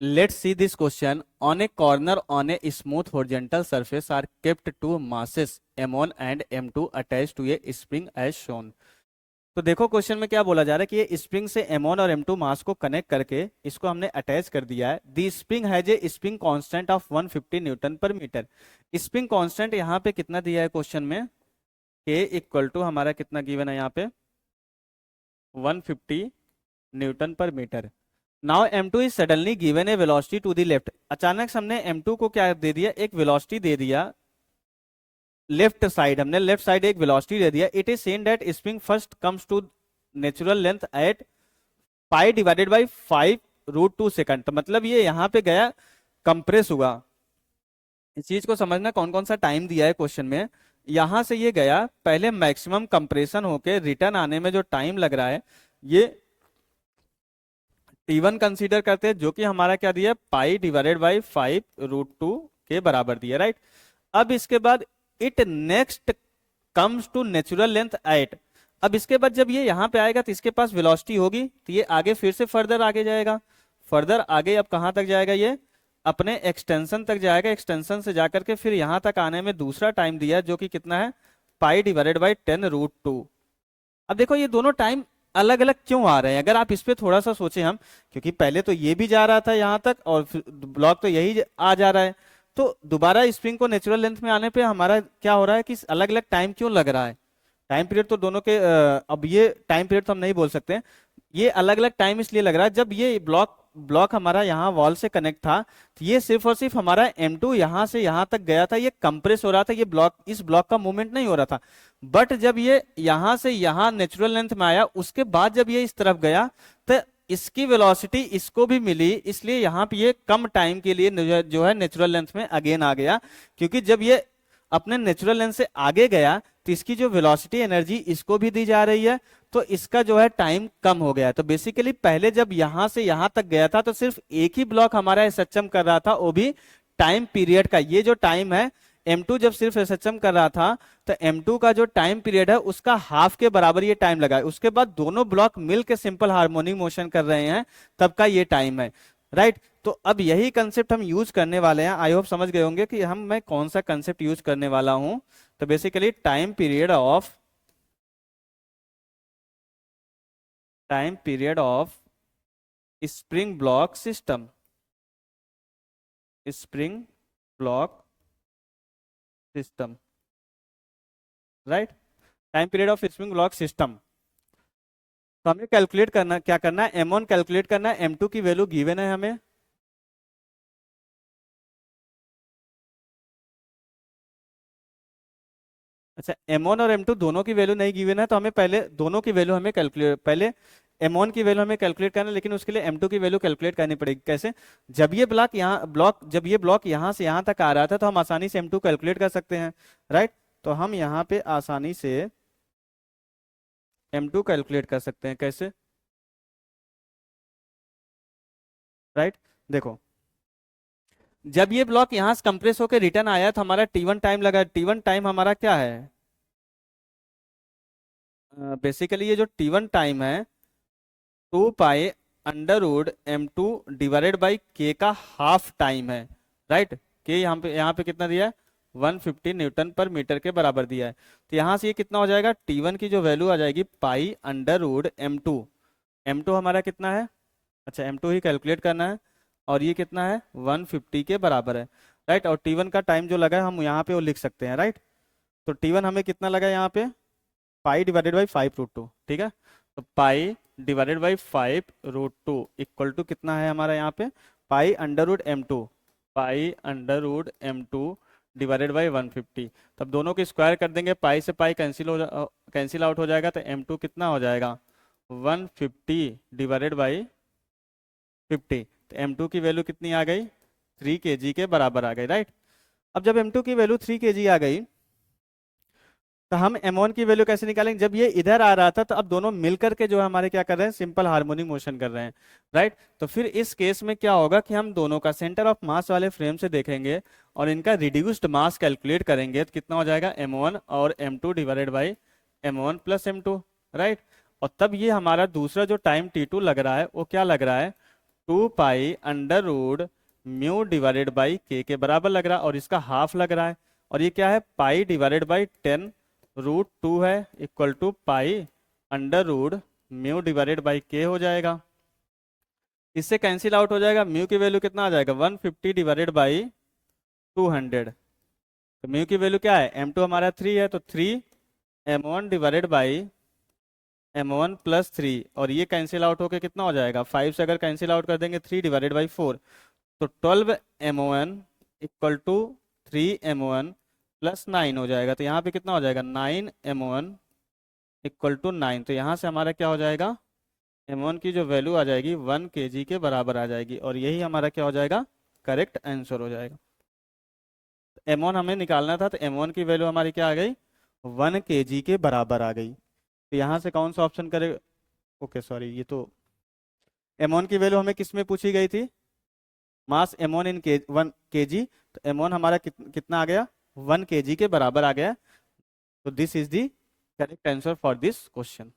Let's see this question. On a corner on a smooth horizontal surface are kept two masses m1 and m2 attached to a spring as shown. तो देखो question में क्या बोला जा रहा है कि ये स्प्रिंग से m1 और m2 मास को कनेक्ट करके इसको हमने अटैच कर दिया है। The spring has a spring constant of 150 newton per metre. Spring constant यहाँ पे कितना दिया है क्वेश्चन में, k इक्वल टू हमारा कितना गिवन है यहाँ पे 150 newton per metre. Now m2 is suddenly given a velocity to the left. अचानक से हमने m2 को क्या दे दिया, एक वेलोसिटी दे दिया लेफ्ट साइड, हमने लेफ्ट साइड एक वेलोसिटी दे दिया। It is seen that spring first comes to natural length at pi divided by 5√2 second. तो मतलब ये यहाँ पे गया कंप्रेस हुआ। इस चीज को समझना कौन कौन सा टाइम दिया है क्वेश्चन में। यहां से ये गया पहले मैक्सिमम कंप्रेशन होके रिटर्न आने में जो टाइम लग रहा है ये T1 कंसीडर करते हैं, जो कि हमारा क्या दिया पाई डिवाइडेड बाई 5√2 के बराबर दिया, राइट। अब इसके बाद it next comes to natural length at. अब इसके बाद जब ये यहाँ पे आएगा तो इसके पास वेलोसिटी होगी, तो ये आगे फिर से फर्दर आगे जाएगा। फर्दर आगे अब कहाँ तक जाएगा, ये अपने एक्सटेंशन तक जाएगा। एक्सटेंशन से जाकर के फिर यहाँ तक आने में दूसरा टाइम दिया जो कि कितना है पाई डिवाइडेड बाई 10√2। अब देखो ये दोनों टाइम अलग अलग क्यों आ रहे हैं, अगर आप इस पे थोड़ा सा सोचें हम, क्योंकि पहले तो ये भी जा रहा था यहाँ तक और ब्लॉक तो यही आ जा रहा है, तो दोबारा स्प्रिंग को नेचुरल लेंथ में आने पे हमारा क्या हो रहा है कि अलग अलग टाइम क्यों लग रहा है। टाइम पीरियड तो दोनों के अब ये टाइम पीरियड तो हम नहीं बोल सकते, ये अलग अलग टाइम इसलिए लग रहा है जब ये ब्लॉक हमारा यहाँ वॉल से कनेक्ट था तो ये सिर्फ और सिर्फ हमारा m2 यहाँ से यहाँ तक गया था, ये कंप्रेस हो रहा था, ये ब्लॉक इस ब्लॉक का मूवमेंट नहीं हो रहा था। बट जब ये यहाँ से यहाँ नेचुरल लेंथ में आया उसके बाद जब ये इस तरफ गया तो इसकी वेलोसिटी इसको भी मिली, इसलिए यहाँ पे ये कम टाइम के लिए जो है नेचुरल लेंथ में अगेन आ गया। क्योंकि जब ये अपने नेचुरल लेंथ से आगे गया तो इसकी जो वेलोसिटी एनर्जी इसको भी दी जा रही है, तो इसका जो है टाइम कम हो गया। तो बेसिकली पहले जब यहां से यहां तक गया था तो सिर्फ एक ही ब्लॉक हमारा एसएचएम कर रहा था, वो भी टाइम पीरियड का। ये जो टाइम है m2 जब सिर्फ एसएचएम कर रहा था तो m2 का जो टाइम पीरियड है उसका हाफ के बराबर ये टाइम लगा। उसके बाद दोनों ब्लॉक मिलकर सिंपल हार्मोनिक मोशन कर रहे हैं, तब का ये टाइम है, राइट। तो अब यही कंसेप्ट हम यूज करने वाले हैं। आई होप समझ गए होंगे कि मैं कौन सा कंसेप्ट यूज करने वाला हूं। तो basically time period of spring block system, spring block system, right. Time period of spring block system. तो हमें कैलकुलेट करना, क्या करना है, m1 कैलकुलेट करना है, m2 की वैल्यू गिवन है हमें। अच्छा m1 और m2 दोनों की वैल्यू नहीं गिवन है, तो हमें पहले दोनों की वैल्यू हमें कैलकुलेट, पहले m1 की वैल्यू हमें कैलकुलेट करना है, लेकिन उसके लिए m2 की वैल्यू कैलकुलेट करनी पड़ेगी। कैसे, जब ये ब्लॉक यहाँ से यहाँ तक आ रहा था तो हम आसानी से m2 कैलकुलेट कर सकते हैं, राइट। तो हम यहाँ पे आसानी से m2 कैलकुलेट कर सकते हैं। कैसे, राइट। देखो जब ये ब्लॉक यहाँ से कंप्रेस होकर रिटर्न आया तो हमारा T1 टाइम लगा। T1 टाइम हमारा क्या है, बेसिकली ये जो T1 टाइम है 2 pi under root m2 divided by k का हाफ टाइम है, राइट। k यहाँ पे कितना दिया है 150 न्यूटन पर मीटर के बराबर दिया है। तो यहाँ से ये कितना हो जाएगा, T1 की जो वैल्यू आ जाएगी पाई अंडर रूट m2। m2 हमारा कितना है, अच्छा m2 ही कैलकुलेट करना है, और ये कितना है 150 के बराबर है, राइट। और T1 का टाइम जो लगा है हम यहाँ पे वो लिख सकते हैं, राइट। तो T1 हमें कितना लगा यहाँ पे पाई डिवाइडेड बाई 5√2, ठीक है। तो pi divided by 5√2 equal to कितना है हमारा यहाँ पे pi under root m2, pi under root m2 divided by 150। तब दोनों को स्क्वायर कर देंगे, पाई से पाई कैंसिल आउट हो जाएगा, तो m2 कितना हो जाएगा 150 डिवाइडेड बाई 50। तो m2 की वैल्यू कितनी आ गई 3 kg के बराबर आ गई, राइट। अब जब m2 की वैल्यू 3 kg आ गई तो हम m1 की वैल्यू कैसे निकालेंगे, जब ये इधर आ रहा था तो अब दोनों मिलकर के जो है हमारे क्या कर रहे हैं सिंपल हार्मोनिक मोशन कर रहे हैं, राइट। तो फिर इस केस में क्या होगा कि हम दोनों का सेंटर ऑफ मास वाले फ्रेम से देखेंगे और इनका रिड्यूस्ड मास कैलकुलेट करेंगे, तो कितना हो जाएगा m1 और m2 divided by m1 plus m2, right. और तब ये हमारा दूसरा जो टाइम T2 लग रहा है वो क्या लग रहा है 2 pi under root mu divided by के बराबर लग रहा है, और इसका हाफ लग रहा है, और ये क्या है, पाई डिवाइडेड बाई 10 रूट 2 है, equal to pi under root mu divided by k हो जाएगा। इससे कैंसिल आउट हो जाएगा, म्यू की वैल्यू कितना आ जाएगा, 150 डिवाइडेड बाई 200। तो म्यू की वैल्यू क्या है, m2 हमारा 3 है, तो 3 m1 divided by m1 plus 3, और ये कैंसिल आउट होके कितना हो जाएगा, 5 से अगर कैंसिल आउट कर देंगे 3 डिवाइडेड बाई 4, तो 12 m1 equal to 3 m1 plus 9 हो जाएगा। तो यहाँ पे कितना हो जाएगा, 9 m1 इक्वल टू 9। तो यहाँ से हमारा क्या हो जाएगा, m1 की जो वैल्यू आ जाएगी 1 kg के बराबर आ जाएगी, और यही हमारा क्या हो जाएगा, करेक्ट आंसर हो जाएगा। m1 हमें निकालना था, तो m1 की वैल्यू हमारी क्या आ गई, 1 kg के बराबर आ गई। तो यहाँ से कौन सा ऑप्शन करेगा, ओके सॉरी, ये तो m1 की वैल्यू हमें किस में पूछी गई थी, मास m1 इन 1 kg, तो m1 हमारा कितना आ गया, 1 kg के बराबर आ गया। तो this is the correct answer for this question.